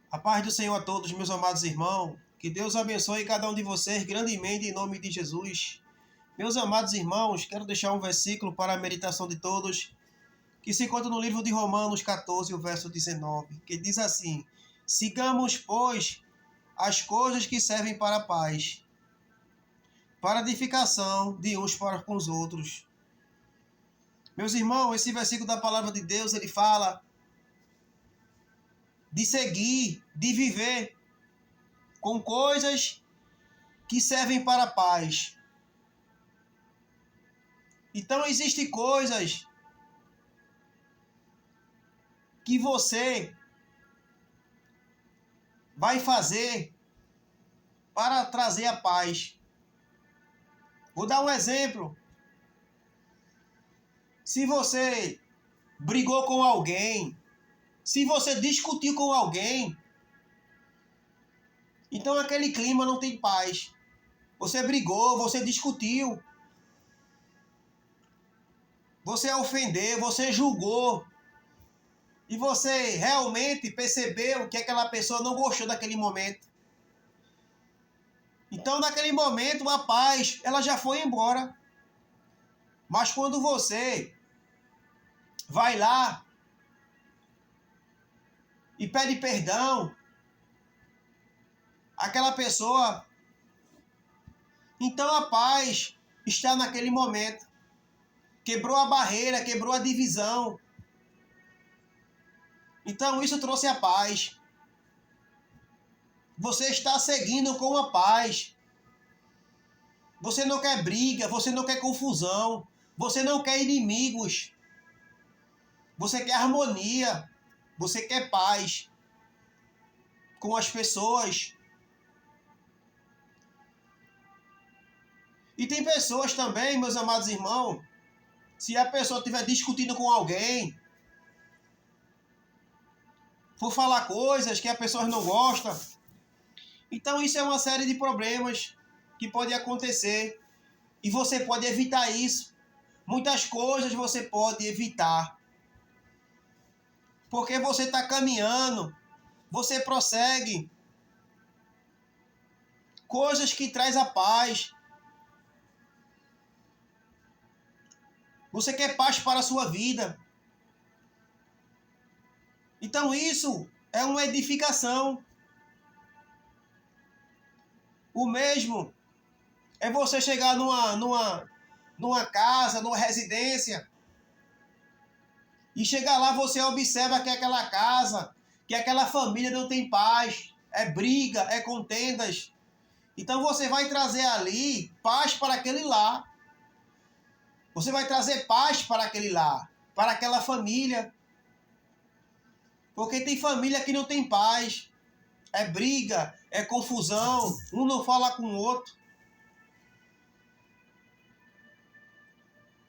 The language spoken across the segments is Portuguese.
A paz do Senhor a todos, meus amados irmãos. Que Deus abençoe cada um de vocês grandemente em nome de Jesus. Meus amados irmãos, quero deixar um versículo para a meditação de todos, que se encontra no livro de Romanos 14, o verso 19, que diz assim: sigamos, pois, as coisas que servem para a paz, para a edificação de uns para com os outros. Meus irmãos, esse versículo da palavra de Deus, ele fala de seguir, de viver com coisas que servem para a paz. Então, existem coisas que você vai fazer para trazer a paz. Vou dar um exemplo. Se você brigou com alguém, se você discutiu com alguém, então aquele clima não tem paz. Você brigou, você discutiu, você ofendeu, você julgou, e você realmente percebeu que aquela pessoa não gostou daquele momento. Então, naquele momento, a paz, ela já foi embora. Mas quando você vai lá e pede perdão àquela pessoa, então a paz está naquele momento. Quebrou a barreira, quebrou a divisão. Então isso trouxe a paz. Você está seguindo com a paz. Você não quer briga, você não quer confusão, você não quer inimigos. Você quer harmonia, você quer paz com as pessoas. E tem pessoas também, meus amados irmãos, se a pessoa estiver discutindo com alguém, for falar coisas que a pessoa não gosta, então isso é uma série de problemas que pode acontecer e você pode evitar isso. Muitas coisas você pode evitar. Porque você está caminhando, você prossegue coisas que traz a paz. Você quer paz para a sua vida. Então isso é uma edificação. O mesmo é você chegar numa casa, numa residência, e chegar lá você observa que aquela casa, que aquela família não tem paz, é briga, é contendas. Então você vai trazer ali paz para aquele lar. Você vai trazer paz para aquele lar, para aquela família. Porque tem família que não tem paz. É briga, é confusão, um não fala com o outro.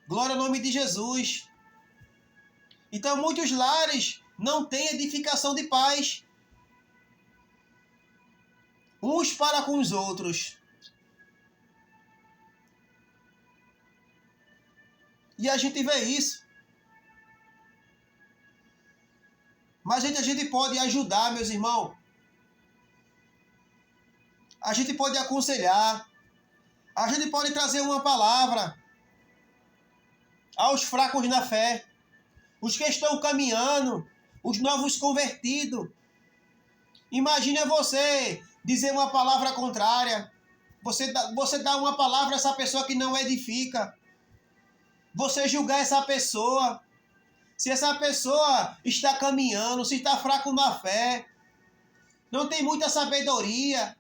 Glória ao nome de Jesus. Então muitos lares não têm edificação de paz. Uns para com os outros. E a gente vê isso. Mas a gente pode ajudar, meus irmãos. A gente pode aconselhar. A gente pode trazer uma palavra aos fracos na fé. Os que estão caminhando. Os novos convertidos. Imagina você dizer uma palavra contrária. Você dá uma palavra a essa pessoa que não edifica. Você julgar essa pessoa. Se essa pessoa está caminhando, se está fraco na fé, não tem muita sabedoria,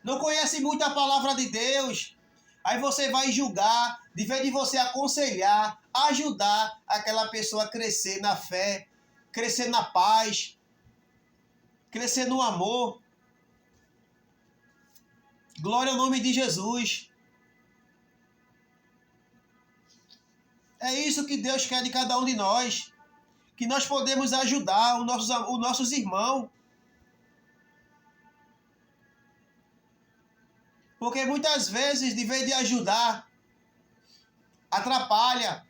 não conhece muito a palavra de Deus, aí você vai julgar, de vez de você aconselhar, ajudar aquela pessoa a crescer na fé, crescer na paz, crescer no amor. Glória ao nome de Jesus. É isso que Deus quer de cada um de nós. Que nós podemos ajudar os nossos irmãos. Porque muitas vezes, de vez de ajudar, atrapalha.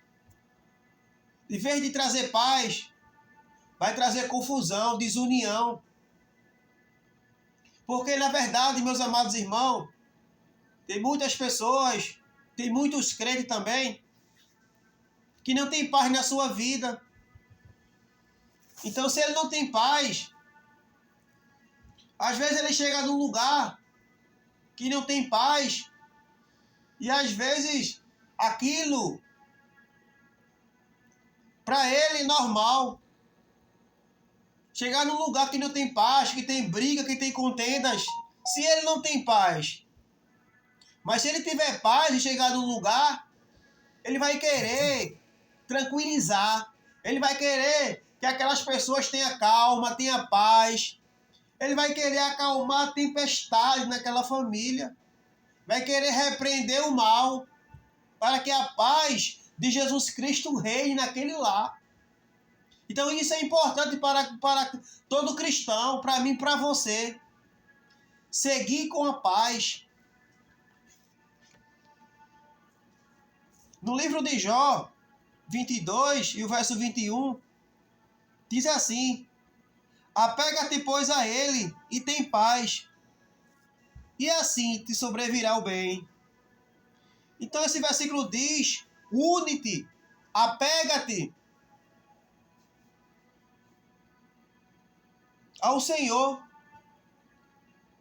De vez de trazer paz, vai trazer confusão, desunião. Porque, na verdade, meus amados irmãos, tem muitas pessoas, tem muitos crentes também, que não tem paz na sua vida. Então, se ele não tem paz, às vezes ele chega num lugar que não tem paz, e às vezes aquilo, para ele, é normal. Chegar num lugar que não tem paz, que tem briga, que tem contendas, se ele não tem paz. Mas se ele tiver paz e chegar num lugar, ele vai querer tranquilizar. Ele vai querer que aquelas pessoas tenham calma, tenham paz. Ele vai querer acalmar a tempestade naquela família. Vai querer repreender o mal para que a paz de Jesus Cristo reine naquele lar. Então isso é importante para todo cristão, para mim, para você. Seguir com a paz. No livro de Jó, 22 e o verso 21, diz assim: apega-te, pois, a ele e tem paz, e assim te sobrevirá o bem. Então esse versículo diz: une-te, apega-te ao Senhor,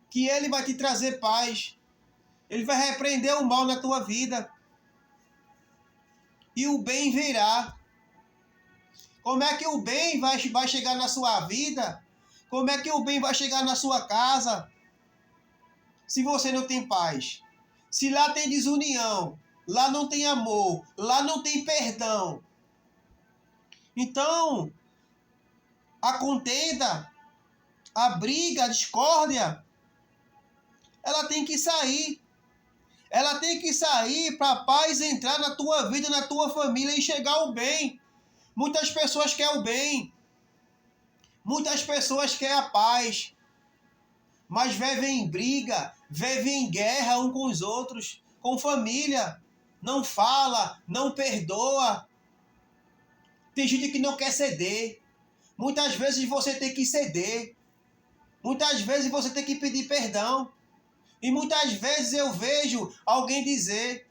que ele vai te trazer paz. Ele vai repreender o mal na tua vida. E o bem virá. Como é que o bem vai chegar na sua vida? Como é que o bem vai chegar na sua casa? Se você não tem paz. Se lá tem desunião, lá não tem amor, lá não tem perdão. Então, a contenda, a briga, a discórdia, ela tem que sair. Ela tem que sair para a paz entrar na tua vida, na tua família e chegar ao bem. Muitas pessoas querem o bem. Muitas pessoas querem a paz. Mas vivem em briga, vivem em guerra um com os outros, com família. Não fala, não perdoa. Tem gente que não quer ceder. Muitas vezes você tem que ceder. Muitas vezes você tem que pedir perdão. E muitas vezes eu vejo alguém dizer: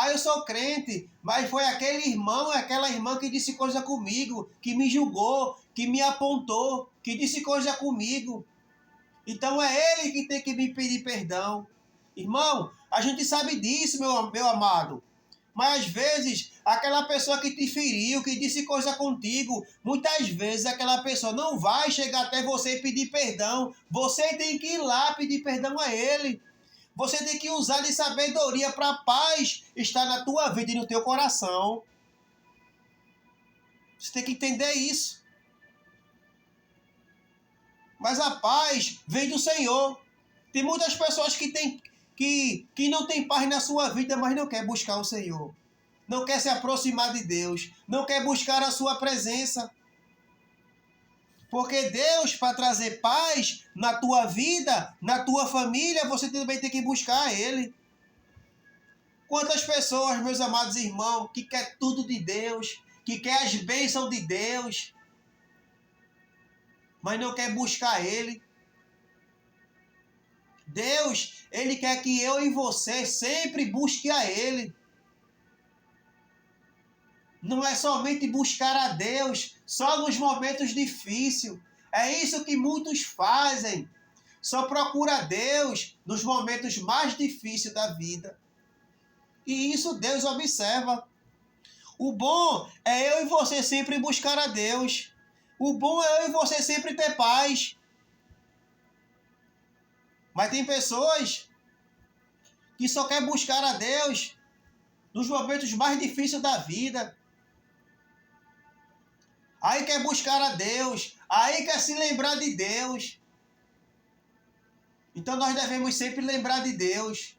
eu sou crente, mas foi aquele irmão, aquela irmã que disse coisa comigo, que me julgou, que me apontou, que disse coisa comigo. Então é ele que tem que me pedir perdão. Irmão, a gente sabe disso, meu amado. Mas às vezes, aquela pessoa que te feriu, que disse coisa contigo, muitas vezes aquela pessoa não vai chegar até você e pedir perdão. Você tem que ir lá pedir perdão a ele. Você tem que usar de sabedoria para a paz estar na tua vida e no teu coração. Você tem que entender isso. Mas a paz vem do Senhor. Tem muitas pessoas que não têm paz na sua vida, mas não quer buscar o Senhor. Não quer se aproximar de Deus. Não quer buscar a sua presença. Porque Deus, para trazer paz na tua vida, na tua família, você também tem que buscar Ele. Quantas pessoas, meus amados irmãos, que quer tudo de Deus, que quer as bênçãos de Deus, mas não quer buscar Ele. Deus, Ele quer que eu e você sempre busque a Ele. Não é somente buscar a Deus só nos momentos difíceis. É isso que muitos fazem. Só procura Deus nos momentos mais difíceis da vida. E isso Deus observa. O bom é eu e você sempre buscar a Deus. O bom é eu e você sempre ter paz. Mas tem pessoas que só querem buscar a Deus nos momentos mais difíceis da vida. Aí quer buscar a Deus, aí quer se lembrar de Deus. Então nós devemos sempre lembrar de Deus.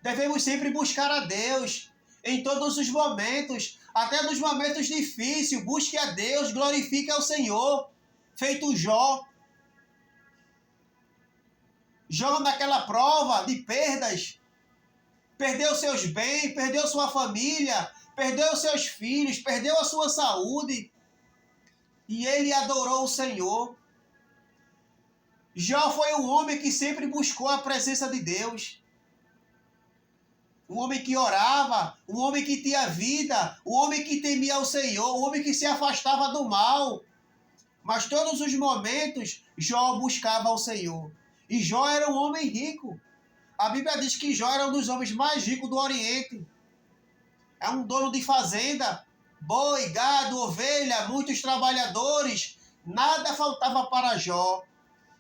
Devemos sempre buscar a Deus em todos os momentos, até nos momentos difíceis. Busque a Deus, glorifique ao Senhor. Feito Jó. Jó naquela prova de perdas. Perdeu seus bens, perdeu sua família, perdeu seus filhos, perdeu a sua saúde. E ele adorou o Senhor. Jó foi um homem que sempre buscou a presença de Deus. Um homem que orava, um homem que tinha vida, um homem que temia o Senhor, um homem que se afastava do mal. Mas todos os momentos, Jó buscava o Senhor. E Jó era um homem rico. A Bíblia diz que Jó era um dos homens mais ricos do Oriente. É um dono de fazenda, boi, gado, ovelha, muitos trabalhadores. Nada faltava para Jó.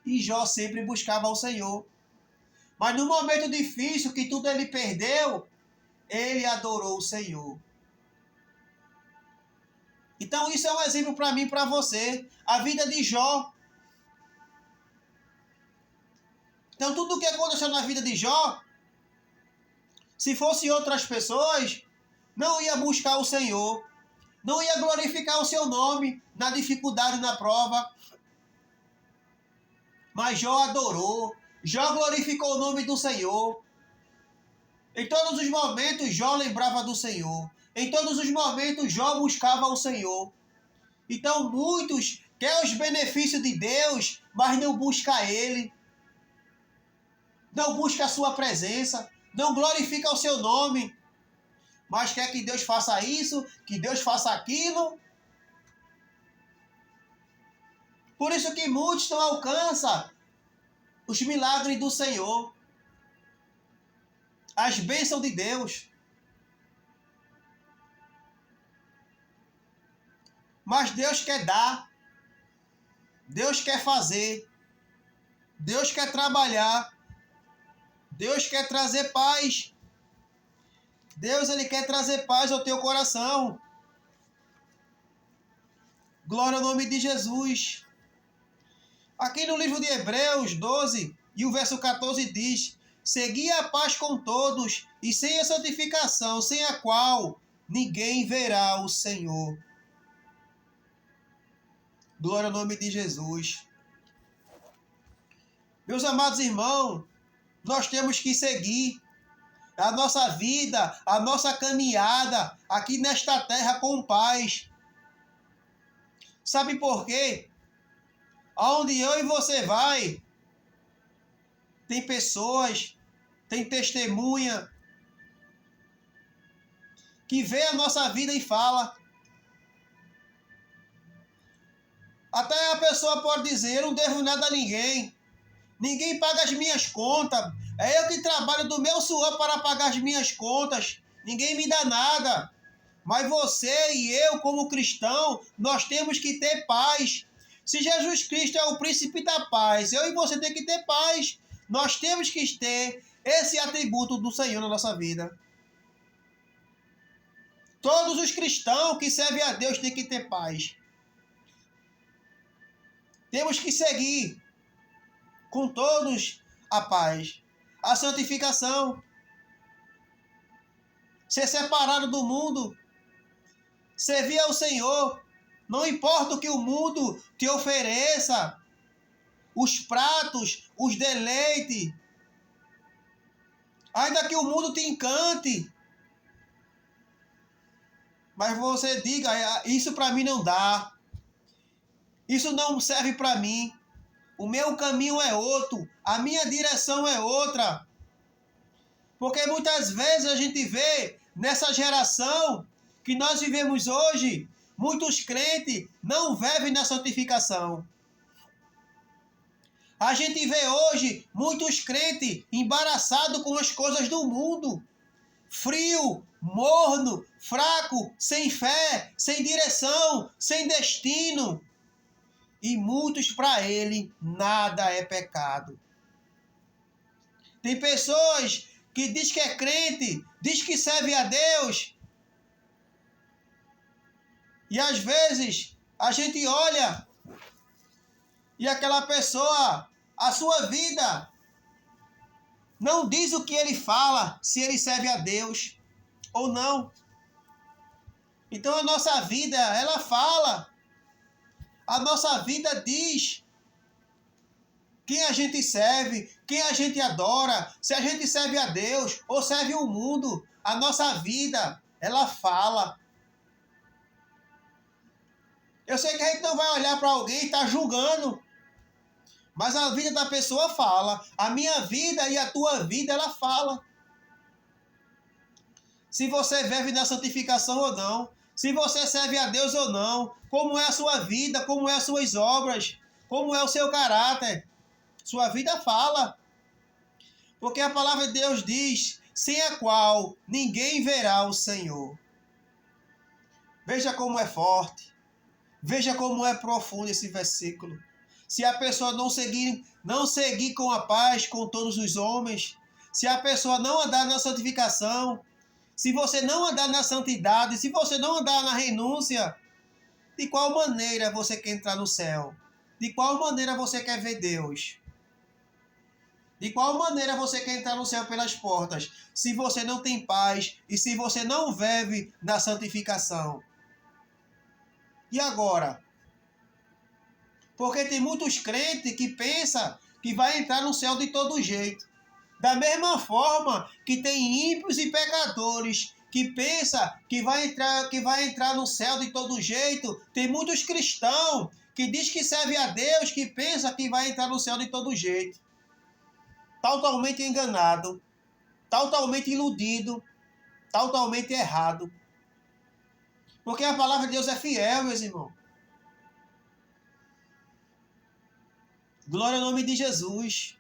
E Jó sempre buscava o Senhor. Mas no momento difícil, que tudo ele perdeu, ele adorou o Senhor. Então isso é um exemplo para mim e para você. A vida de Jó. Então tudo o que aconteceu na vida de Jó, se fosse outras pessoas, não ia buscar o Senhor. Não ia glorificar o seu nome na dificuldade, na prova. Mas Jó adorou. Jó glorificou o nome do Senhor. Em todos os momentos, Jó lembrava do Senhor. Em todos os momentos, Jó buscava o Senhor. Então, muitos querem os benefícios de Deus, mas não buscam Ele. Não busca a sua presença. Não glorifica o seu nome. Mas quer que Deus faça isso, que Deus faça aquilo. Por isso que muitos não alcançam os milagres do Senhor, as bênçãos de Deus. Mas Deus quer dar, Deus quer fazer, Deus quer trabalhar, Deus quer trazer paz. Deus, Ele quer trazer paz ao teu coração. Glória ao nome de Jesus. Aqui no livro de Hebreus 12 e o verso 14 diz: segui a paz com todos e sem a santificação, sem a qual ninguém verá o Senhor. Glória ao nome de Jesus. Meus amados irmãos, nós temos que seguir a nossa vida, a nossa caminhada aqui nesta terra com paz. Sabe por quê? Aonde eu e você vai, tem pessoas, tem testemunha que vê a nossa vida e fala. Até a pessoa pode dizer: eu não devo nada a ninguém. Ninguém paga as minhas contas. É eu que trabalho do meu suor para pagar as minhas contas. Ninguém me dá nada. Mas você e eu, como cristão, nós temos que ter paz. Se Jesus Cristo é o príncipe da paz, eu e você tem que ter paz. Nós temos que ter esse atributo do Senhor na nossa vida. Todos os cristãos que servem a Deus têm que ter paz. Temos que seguir com todos a paz, a santificação, ser separado do mundo, servir ao Senhor. Não importa o que o mundo te ofereça, os pratos, os deleites, ainda que o mundo te encante, mas você diga: isso para mim não dá, isso não serve para mim, o meu caminho é outro, a minha direção é outra. Porque muitas vezes a gente vê nessa geração que nós vivemos hoje, muitos crentes não vivem na santificação. A gente vê hoje muitos crentes embaraçados com as coisas do mundo. Frio, morno, fraco, sem fé, sem direção, sem destino. E muitos para ele nada é pecado. Tem pessoas que diz que é crente, diz que serve a Deus. E às vezes a gente olha e aquela pessoa, a sua vida, não diz o que ele fala, se ele serve a Deus ou não. Então a nossa vida, ela fala. A nossa vida diz quem a gente serve, quem a gente adora, se a gente serve a Deus ou serve o mundo. A nossa vida, ela fala. Eu sei que a gente não vai olhar para alguém e estar julgando. Mas a vida da pessoa fala. A minha vida e a tua vida, ela fala. Se você vive na santificação ou não. Se você serve a Deus ou não. Como é a sua vida, como é as suas obras. Como é o seu caráter. Sua vida fala. Porque a palavra de Deus diz, sem a qual ninguém verá o Senhor. Veja como é forte. Veja como é profundo esse versículo. Se a pessoa não seguir com a paz com todos os homens, se a pessoa não andar na santificação, se você não andar na santidade, se você não andar na renúncia, de qual maneira você quer entrar no céu? De qual maneira você quer ver Deus? De qual maneira você quer entrar no céu pelas portas, se você não tem paz e se você não vive na santificação? E agora? Porque tem muitos crentes que pensam que vai entrar no céu de todo jeito. Da mesma forma que tem ímpios e pecadores que pensam que vai entrar no céu de todo jeito, tem muitos cristãos que diz que serve a Deus, que pensa que vai entrar no céu de todo jeito. Totalmente enganado, totalmente iludido, totalmente errado. Porque a palavra de Deus é fiel, meus irmãos. Glória ao nome de Jesus.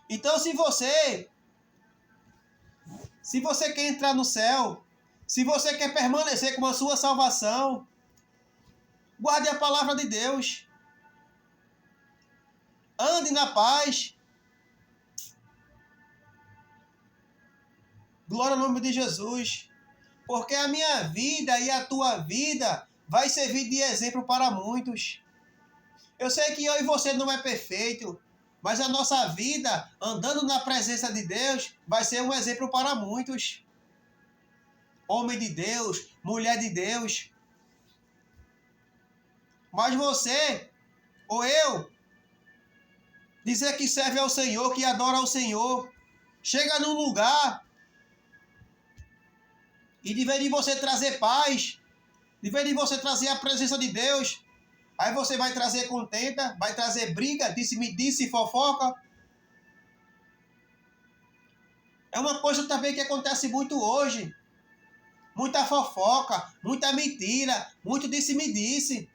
Então, se você quer entrar no céu, se você quer permanecer com a sua salvação, guarde a palavra de Deus. Ande na paz. Glória ao nome de Jesus. Porque a minha vida e a tua vida vai servir de exemplo para muitos. Eu sei que eu e você não é perfeito, mas a nossa vida, andando na presença de Deus, vai ser um exemplo para muitos. Homem de Deus, mulher de Deus. Mas você, ou eu, dizer que serve ao Senhor, que adora ao Senhor, chega num lugar e de vez de você trazer paz, de vez de você trazer a presença de Deus, aí você vai trazer contenda, vai trazer briga, disse-me-disse, fofoca. É uma coisa também que acontece muito hoje. Muita fofoca, muita mentira, muito disse-me-disse.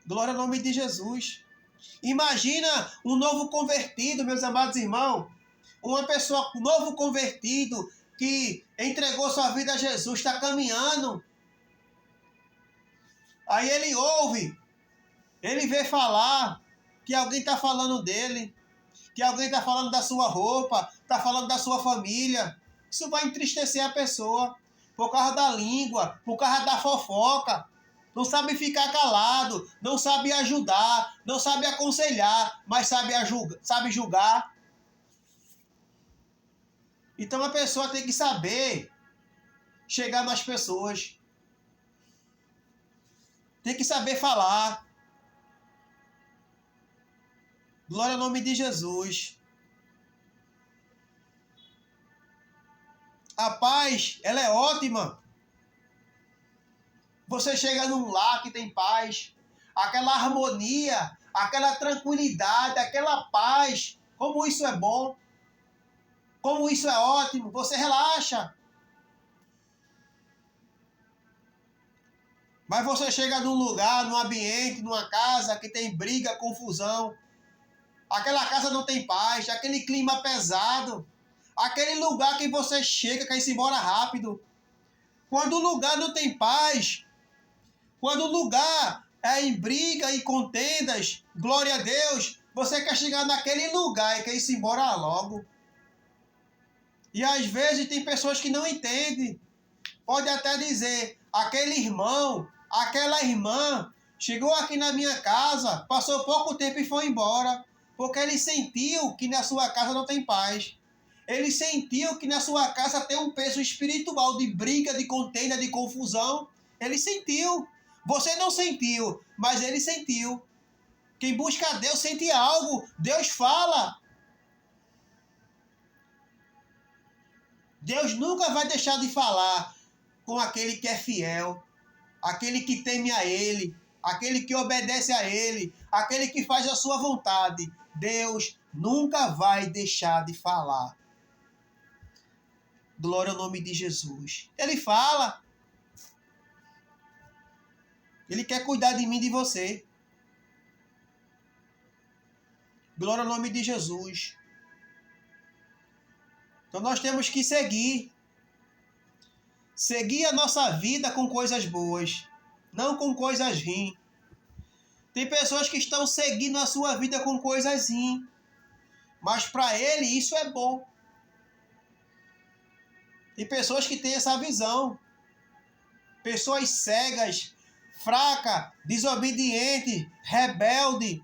Glória ao nome de Jesus. Imagina um novo convertido, meus amados irmãos. Uma pessoa, um novo convertido, que entregou sua vida a Jesus, está caminhando. Aí ele ouve, ele vê falar que alguém está falando dele, que alguém está falando da sua roupa, está falando da sua família. Isso vai entristecer a pessoa, por causa da língua, por causa da fofoca. Não sabe ficar calado, não sabe ajudar, não sabe aconselhar, mas sabe julgar. Então a pessoa tem que saber chegar nas pessoas. Tem que saber falar. Glória ao nome de Jesus. A paz, ela é ótima. Você chega num lar que tem paz, aquela harmonia, aquela tranquilidade, aquela paz. Como isso é bom. Como isso é ótimo. Você relaxa. Mas você chega num lugar, num ambiente, numa casa que tem briga, confusão. Aquela casa não tem paz, aquele clima pesado. Aquele lugar que você chega, quer ir embora rápido. Quando o lugar não tem paz, quando o lugar é em briga e contendas, glória a Deus, você quer chegar naquele lugar e quer ir embora logo. E às vezes tem pessoas que não entendem. Pode até dizer, aquele irmão, aquela irmã, chegou aqui na minha casa, passou pouco tempo e foi embora, porque ele sentiu que na sua casa não tem paz. Ele sentiu que na sua casa tem um peso espiritual de briga, de contenda, de confusão. Ele sentiu. Você não sentiu, mas ele sentiu. Quem busca a Deus sente algo. Deus fala. Deus nunca vai deixar de falar com aquele que é fiel, aquele que teme a Ele, aquele que obedece a Ele, aquele que faz a sua vontade, Deus nunca vai deixar de falar. Glória ao nome de Jesus. Ele fala. Ele quer cuidar de mim e de você. Glória ao nome de Jesus. Então nós temos que seguir. Seguir a nossa vida com coisas boas, não com coisas ruins. Tem pessoas que estão seguindo a sua vida com coisas ruins, mas para ele isso é bom. Tem pessoas que têm essa visão. Pessoas cegas, fracas, desobedientes, rebeldes,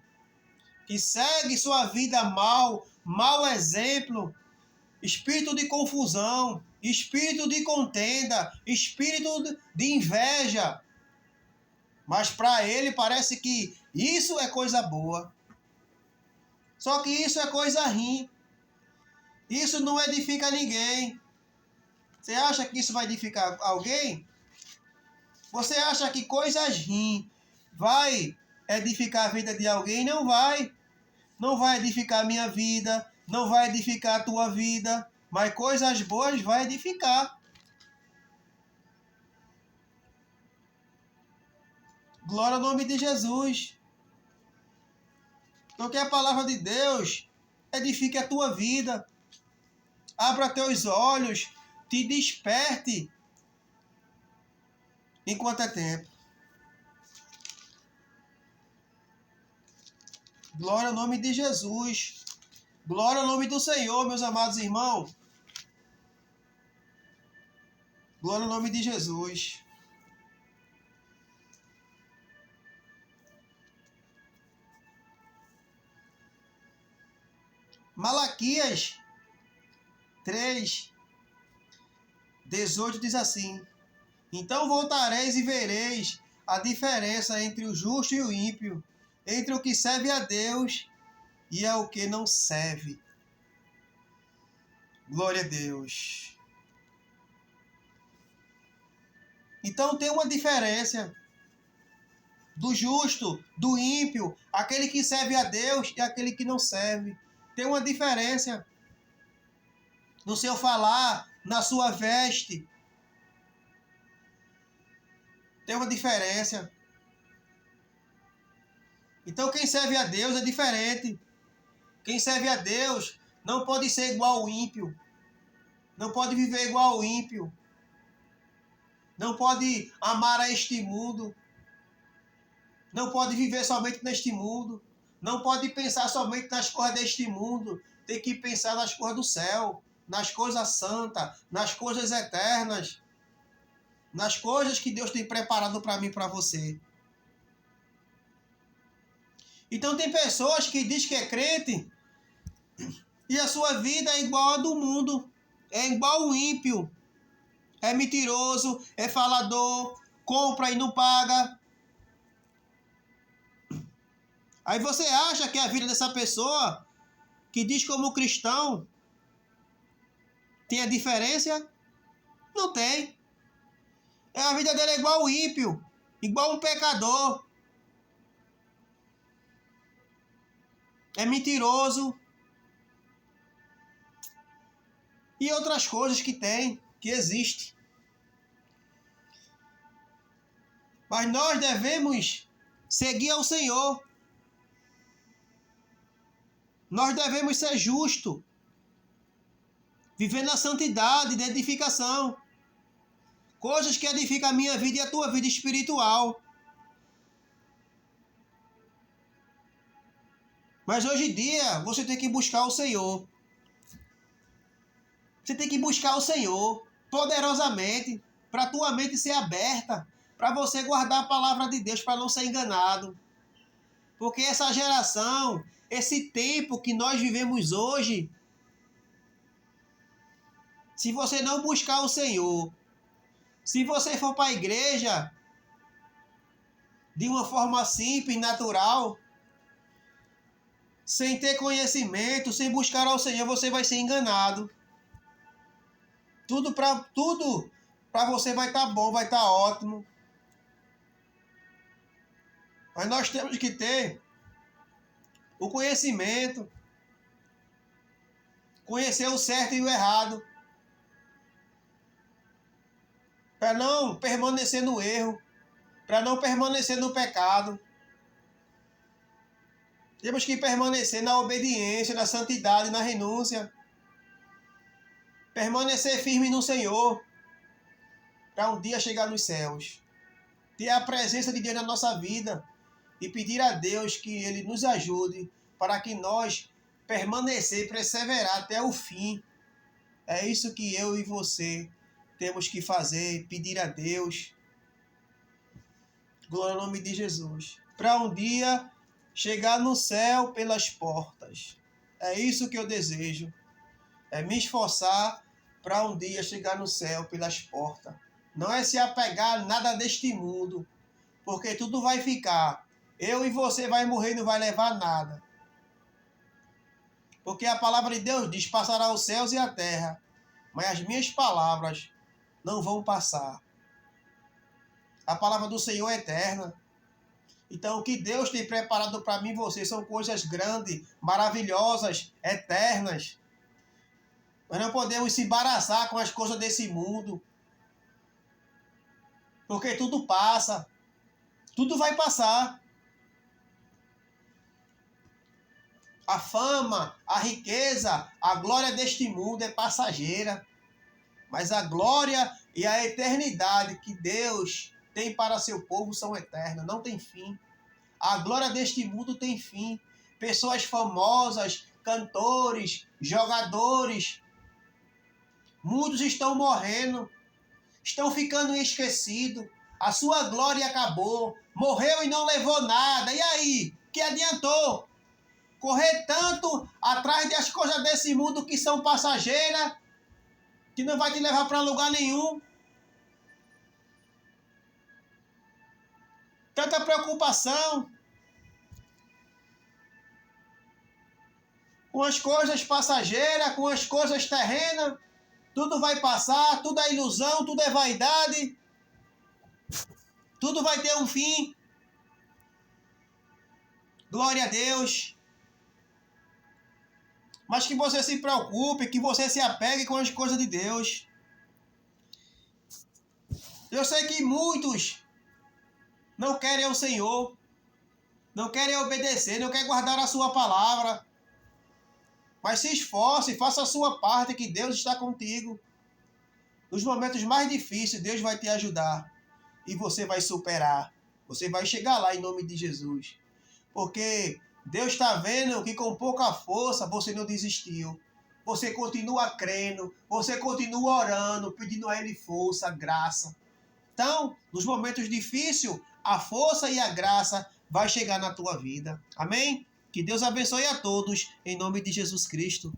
que seguem sua vida mal, mau exemplo, espírito de confusão, espírito de contenda, espírito de inveja. Mas para ele parece que isso é coisa boa. Só que isso é coisa ruim. Isso não edifica ninguém. Você acha que isso vai edificar alguém? Você acha que coisas ruins vai edificar a vida de alguém? Não vai. Não vai edificar a minha vida, não vai edificar a tua vida, mas coisas boas vai edificar. Glória ao nome de Jesus. Então que a palavra de Deus edifique a tua vida. Abra teus olhos, te desperte enquanto é tempo. Glória ao nome de Jesus. Glória ao nome do Senhor, meus amados irmãos. Glória ao nome de Jesus. Malaquias 3:18 diz assim: então voltareis e vereis a diferença entre o justo e o ímpio, entre o que serve a Deus e o que não serve. Glória a Deus. Então tem uma diferença do justo, do ímpio, aquele que serve a Deus e aquele que não serve. Tem uma diferença no seu falar, na sua veste. Tem uma diferença. Então quem serve a Deus é diferente. Quem serve a Deus não pode ser igual ao ímpio. Não pode viver igual ao ímpio. Não pode amar a este mundo. Não pode viver somente neste mundo. Não pode pensar somente nas coisas deste mundo. Tem que pensar nas coisas do céu, nas coisas santas, nas coisas eternas, nas coisas que Deus tem preparado para mim e para você. Então tem pessoas que dizem que é crente e a sua vida é igual a do mundo. É igual ao ímpio. É mentiroso, é falador, compra e não paga. Aí você acha que a vida dessa pessoa que diz como cristão tem a diferença? Não tem. A vida dele é igual ao ímpio, igual a um pecador. É mentiroso. E outras coisas que tem, que existe. Mas nós devemos seguir ao Senhor. Nós devemos ser justos. Viver na santidade, na edificação. Coisas que edificam a minha vida e a tua vida espiritual. Mas hoje em dia, você tem que buscar o Senhor. Você tem que buscar o Senhor poderosamente, para a tua mente ser aberta, para você guardar a palavra de Deus, para não ser enganado. Porque essa geração, esse tempo que nós vivemos hoje, se você não buscar o Senhor, se você for para a igreja de uma forma simples, natural, sem ter conhecimento, sem buscar ao Senhor, você vai ser enganado. Tudo para você vai estar bom, vai estar ótimo. Mas nós temos que ter o conhecimento, conhecer o certo e o errado, para não permanecer no erro, para não permanecer no pecado. Temos que permanecer na obediência, na santidade, na renúncia. Permanecer firme no Senhor, para um dia chegar nos céus. Ter a presença de Deus na nossa vida e pedir a Deus que Ele nos ajude para que nós permanecer, perseverar até o fim. É isso que eu e você temos que fazer, pedir a Deus. Glória ao nome de Jesus. Para um dia chegar no céu pelas portas. É isso que eu desejo. É me esforçar para um dia chegar no céu pelas portas. Não é se apegar a nada deste mundo, porque tudo vai ficar. Eu e você vai morrer e não vai levar nada. Porque a palavra de Deus diz, passará os céus e a terra, mas as minhas palavras não vão passar. A palavra do Senhor é eterna. Então, o que Deus tem preparado para mim e você são coisas grandes, maravilhosas, eternas. Nós não podemos se embaraçar com as coisas desse mundo. Porque tudo passa. Tudo vai passar. A fama, a riqueza, a glória deste mundo é passageira. Mas a glória e a eternidade que Deus tem para seu povo são eternas, não tem fim. A glória deste mundo tem fim. Pessoas famosas, cantores, jogadores, muitos estão morrendo, estão ficando esquecidos. A sua glória acabou, morreu e não levou nada. E aí, que adiantou? Correr tanto atrás das coisas desse mundo que são passageiras, que não vai te levar para lugar nenhum. Tanta preocupação com as coisas passageiras, com as coisas terrenas. Tudo vai passar, tudo é ilusão, tudo é vaidade. Tudo vai ter um fim. Glória a Deus. Mas que você se preocupe, que você se apegue com as coisas de Deus. Eu sei que muitos não querem o Senhor, não querem obedecer, não querem guardar a sua palavra. Mas se esforce, faça a sua parte, que Deus está contigo. Nos momentos mais difíceis, Deus vai te ajudar. E você vai superar. Você vai chegar lá em nome de Jesus. Porque Deus está vendo que com pouca força você não desistiu. Você continua crendo, você continua orando, pedindo a Ele força, graça. Então, nos momentos difíceis, a força e a graça vai chegar na tua vida. Amém? Que Deus abençoe a todos, em nome de Jesus Cristo.